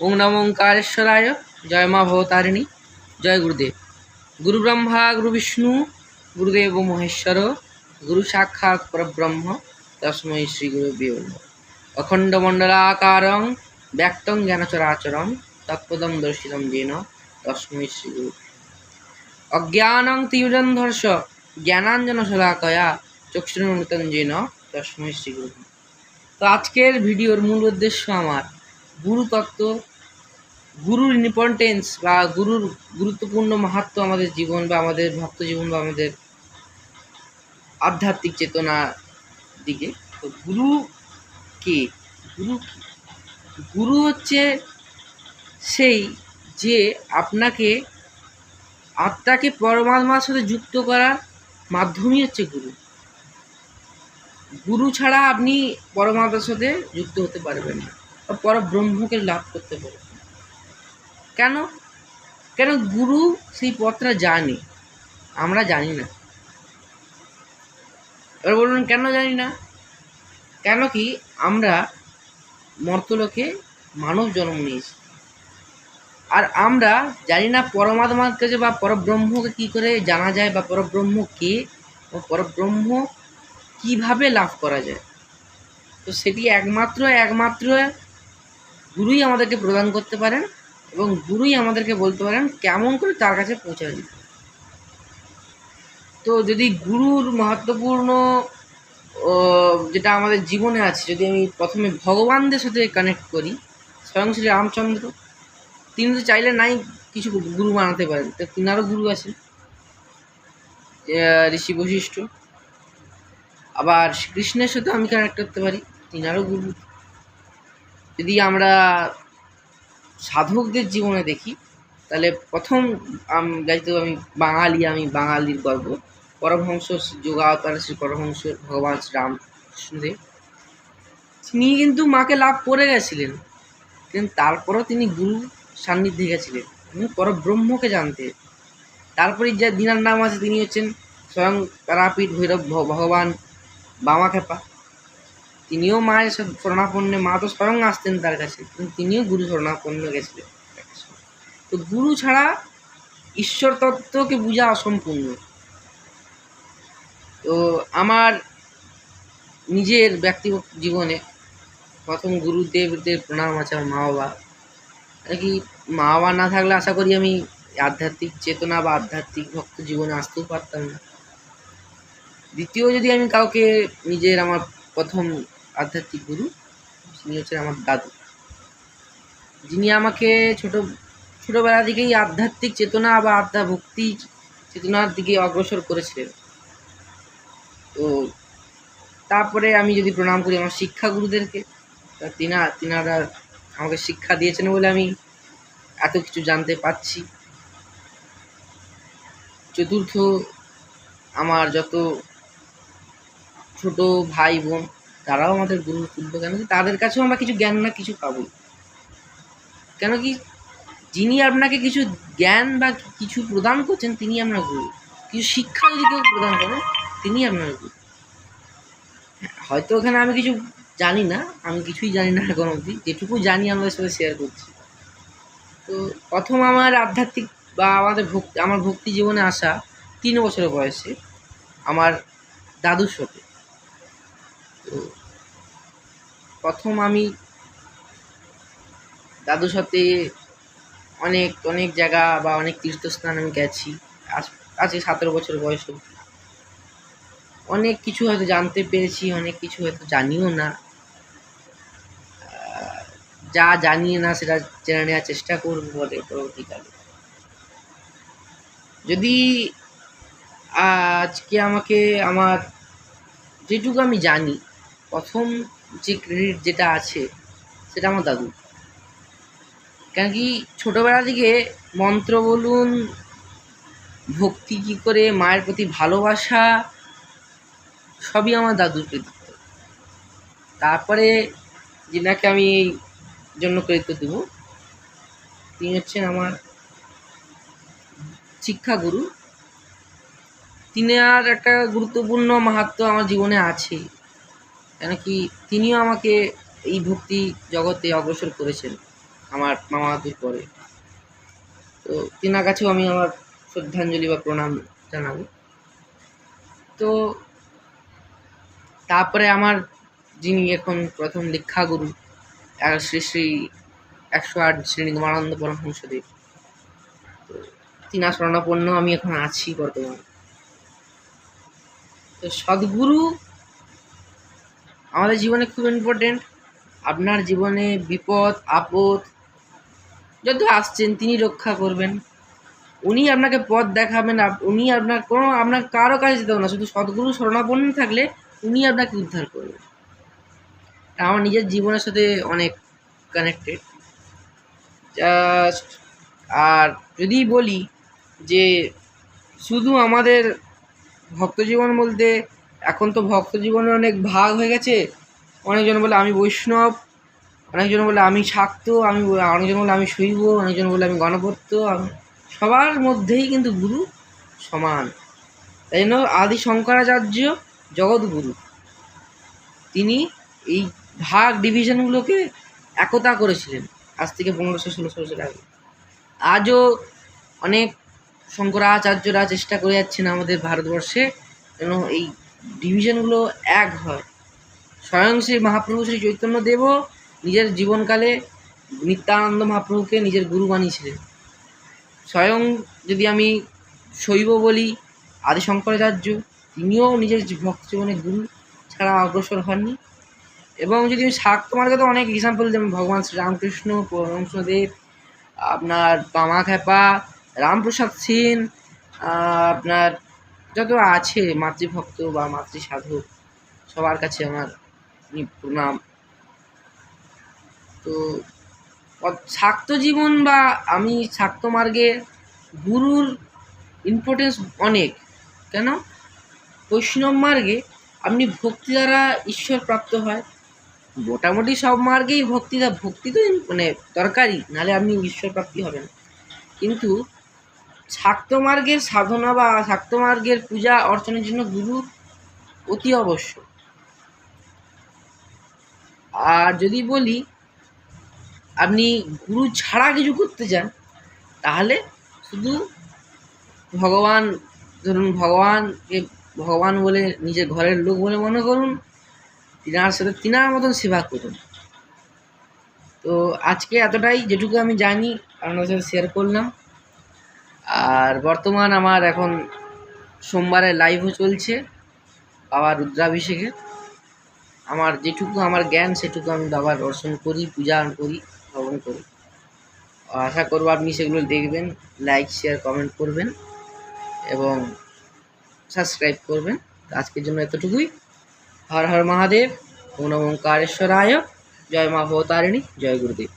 ওং নমো ওঙ্কারেশ্বরায়। জয় মা ভবতারিণী। জয় গুরুদেব। গুরু ব্রহ্মা গুরু বিষ্ণু গুরুদেব মহেশ্বর গুরু সাক্ষাৎ পরব্রহ্ম তস্मै শ্রী গুরুভ্যো নমঃ। অখণ্ড মণ্ডলাকারং ব্যক্তং জ্ঞানচরাচরং তৎপদং দর্শিতং येन তস্मै শ্রী গুরু। অজ্ঞানং তিমিরন্ধর্ষ জ্ঞানাঞ্জনশলাকয়া চক্ষুরুন্মিলিतं येन তস্मै শ্রী গুরু। তো আজকের ভিডিওর মূল উদ্দেশ্য আমার গুরু তত্ত্ব, গুরুর ইম্পর্টেন্স বা গুরুর গুরুত্বপূর্ণ মাহাত্ম্য আমাদের জীবন বা আমাদের ভক্ত জীবন বা আমাদের আধ্যাত্মিক চেতনা দিকে। তো গুরু কে? গুরু হচ্ছে সেই যে আপনাকে আত্মাকে পরমাত্মার সাথে যুক্ত করার মাধ্যমই হচ্ছে গুরু। গুরু ছাড়া আপনি পরমাত্মার সাথে যুক্ত হতে পারবেন না, পরব্রহ্মকে লাভ করতে পারবেন। কেন? গুরু সেই পথটা জানে, আমরা জানি না। এবার বলুন কেন জানি না? কেন কি আমরা মর্তলোকে মানব জন্ম নিয়েছি, আর আমরা জানি না পরমাত্মার কাছে বা পরব্রহ্মকে কী করে জানা যায়, বা পরব্রহ্ম কে ও পরব্রহ্ম কিভাবে লাভ করা যায়। তো সেটি একমাত্র গুরুই আমাদেরকে প্রদান করতে পারেন, এবং গুরুই আমাদেরকে বলতে পারেন কেমন করে তার কাছে পৌঁছা যেতে। তো যদি গুরুর মহত্বপূর্ণ যেটা আমাদের জীবনে আছে, যদি আমি প্রথমে ভগবানদের সাথে কানেক্ট করি, স্বয়ং শ্রী রামচন্দ্র, তিনি তো চাইলে নাই কিছু গুরু বানাতে পারেন, তো তিনারও গুরু আছেন, ঋষি বশিষ্ঠ। আবার শ্রীকৃষ্ণের সাথে আমি কানেক্ট করতে পারি, তিনারও গুরু। যদি আমরা সাধকদের জীবনে দেখি, তাহলে প্রথম যেহেতু আমি বাঙালির গর্ব, পরমহংস যোগাবতার শ্রী পরমহংস ভগবান শ্রী রামকৃষ্ণদেব, তিনি কিন্তু মাকে লাভ করে গেছিলেন, কিন্তু তারপরেও তিনি গুরু সান্নিধ্যে গেছিলেন, তিনি পরব্রহ্মকে জানতে। তারপরে যে দিনার নাম আছে, তিনি হচ্ছেন স্বয়ং তারাপীঠ ভৈরব ভগবান বামাখ্যাপা। তিনিও মায়ের শরণাপন্ন, মা তো স্বয়ং আসতেন তার কাছে, কিন্তু তিনিও গুরু শরণাপন্ন গেছিলেন। তো গুরু ছাড়া ঈশ্বর তত্ত্বকে বোঝা অসম্পূর্ণ। তো আমার নিজের ব্যক্তিগত জীবনে প্রথম গুরুদেবদের প্রণাম আছে আমার মা বাবা। কি মা বাবা না থাকলে আশা করি আমি আধ্যাত্মিক চেতনা বা আধ্যাত্মিক ভক্ত জীবনে আসতেও পারতাম না। দ্বিতীয় যদি আমি কাউকে আমার প্রথম আধ্যাত্মিক গুরু, তিনি হচ্ছেন আমার দাদু, যিনি আমাকে ছোটোবেলা থেকেই আধ্যাত্মিক চেতনা বা ভক্তি চেতনার দিকে অগ্রসর করেছিলেন। তো তারপরে আমি যদি প্রণাম করি আমার শিক্ষা গুরুদেরকে, তিনারা আমাকে শিক্ষা দিয়েছেন বলে আমি এত কিছু জানতে পারছি। চতুর্থ, আমার যত ছোট ভাই বোন, তারাও আমাদের গুরু তুল্য। কেন কি তাদের কাছেও আমরা কিছু জ্ঞান না কিছু পাবো। কেন কি যিনি আপনাকে কিছু জ্ঞান বা কিছু প্রদান করছেন, তিনি আপনার গুরু। কিছু শিক্ষা যদি কেউ প্রদান করেন, তিনি আপনার গুরু। হয়তো ওখানে আমি কিছু জানি না, আমি কিছুই জানি না এখন অবধি, যেটুকু জানি আমাদের সাথে শেয়ার করছি। তো প্রথম আমার আধ্যাত্মিক বা আমার ভক্তি জীবনে আসা 3 বছরের বয়সে আমার দাদুর সাথে। তো প্রথম আমি দাদুর সাথে অনেক জায়গা বা অনেক তীর্থস্থান আমি গেছি। আজকে 17 বছর বয়স অবধি অনেক কিছু হয়তো জানতে পেরেছি, অনেক কিছু হয়তো জানিও না। যা জানি না সেটা জেনে নেওয়ার চেষ্টা করব পরবর্তীকালে। যদি আজকে আমাকে আমার যেটুকু আমি জানি, প্রথম যে ক্রেডিট যেটা আছে সেটা আমার দাদু। কেন কি ছোটোবেলা থেকে মন্ত্র বলুন, ভক্তি কী করে, মায়ের প্রতি ভালোবাসা, সবই আমার দাদুর কৃতিত্ব। তারপরে যিনাকে আমি এই জন্য কৃতিত্ব দেব, তিনি হচ্ছেন আমার শিক্ষাগুরু। তিনি আর একটা গুরুত্বপূর্ণ মাহাত্ম্য আমার জীবনে আছে, কেন কি তিনিও আমাকে এই ভক্তি জগতে অগ্রসর করেছেন। আমার মামাতুর পরে। তো তিনার কাছেও আমি আমার শ্রদ্ধাঞ্জলি বা প্রণাম জানাবো। তো তারপরে আমার যিনি এখন প্রথম দীক্ষাগুরু শ্রী শ্রী 108 শ্রী নিগমানন্দ পরমহংসদেব, তো তিনার শরণাপন্ন আমি এখন আছি বর্তমানে। তো সদ্গুরু আমাদের জীবনে খুব ইম্পর্টেন্ট। আপনার জীবনে বিপদ আপদ যত আসছেন তিনি রক্ষা করবেন, উনি আপনাকে পথ দেখাবেন। উনি আপনার কারো কাছে যেতে হবে না, শুধু সদ্গুরু শরণাপন্ন থাকলে উনি আপনাকে উদ্ধার করবেন। আমার নিজের জীবনের সাথে অনেক কানেক্টেড। জাস্ট আর যদি বলি যে শুধু আমাদের ভক্ত জীবন বলতে, এখন তো ভক্ত জীবনে অনেক ভাগ হয়ে গেছে। অনেকজন বলে আমি বৈষ্ণব, অনেকজন বলে আমি শাক্ত, অনেকজন বলে আমি শৈব, অনেকজন বলে আমি গণপত্য। সবার মধ্যেই কিন্তু গুরু সমান। তাই জন্য আদি শঙ্করাচার্য জগৎগুরু, তিনি এই ভাগ ডিভিশনগুলোকে একতা করেছিলেন আজ থেকে 1500-1600 বছর আগে। আজও অনেক শঙ্করাচার্যরা চেষ্টা করে যাচ্ছেন আমাদের ভারতবর্ষে যেন এই ডিভিশনগুলো এক হয়। স্বয়ং শ্রী মহাপ্রভু শ্রী চৈতন্যদেবও নিজের জীবনকালে নিত্যানন্দ মহাপ্রভুকে নিজের গুরু বানিয়েছিলেন। স্বয়ং যদি আমি শৈব বলি, আদি শঙ্করাচার্য তিনিও নিজের ভক্ত জীবনে গুরু ছাড়া অগ্রসর হননি। এবং যদি আমি শাক্ত মার্গে তো অনেক এক্সাম্পল, যেমন ভগবান শ্রীরামকৃষ্ণ পরমহংসদেব, আপনার কামাখ্যাপা, রামপ্রসাদ সেন, আপনার যত আছে মাতৃভক্ত বা মাতৃসাধক, সবার কাছে আমার প্রণাম। তো শাক্ত জীবন বা আমি শাক্ত মার্গে গুরুর ইম্পর্টেন্স অনেক। কেন? বৈষ্ণব মার্গে আপনি ভক্তি দ্বারা ঈশ্বর প্রাপ্ত হয়। মোটামুটি সব মার্গেই ভক্তি তো মানে দরকারি, নাহলে আপনি ঈশ্বর প্রাপ্তি হবেন। কিন্তু শাক্ত মার্গের সাধনা বা শাক্ত মার্গের পূজা অর্চনের জন্য গুরু অতি আবশ্যক। আর যদি বলি আপনি গুরু ছাড়া কিছু করতে চান, তাহলে শুধু ভগবান, ধরুন ভগবানকে ভগবান বলে নিজের ঘরের লোক বলে মনে করুন, তিনার সাথে তিনার মতন সেবা করুন। তো আজকে এতটাই, যেটুকু আমি জানি আপনাদের সাথে শেয়ার করলাম। আর বর্তমান আমার এখন সোমবারে লাইভও চলছে বাবার রুদ্রাভিষেকে। আমার যেটুকু আমার জ্ঞান সেটুকু আমি বাবার দর্শন করি, পূজা করি, শ্রবণ করি। আশা করবো আপনি সেগুলো দেখবেন, লাইক শেয়ার কমেন্ট করবেন এবং সাবস্ক্রাইব করবেন। আজকের জন্য এতটুকুই। হর হর মহাদেব, ওম নমো ওঙ্কারেশ্বরায়, জয় মা ভবতারিণী, জয় গুরুদেব।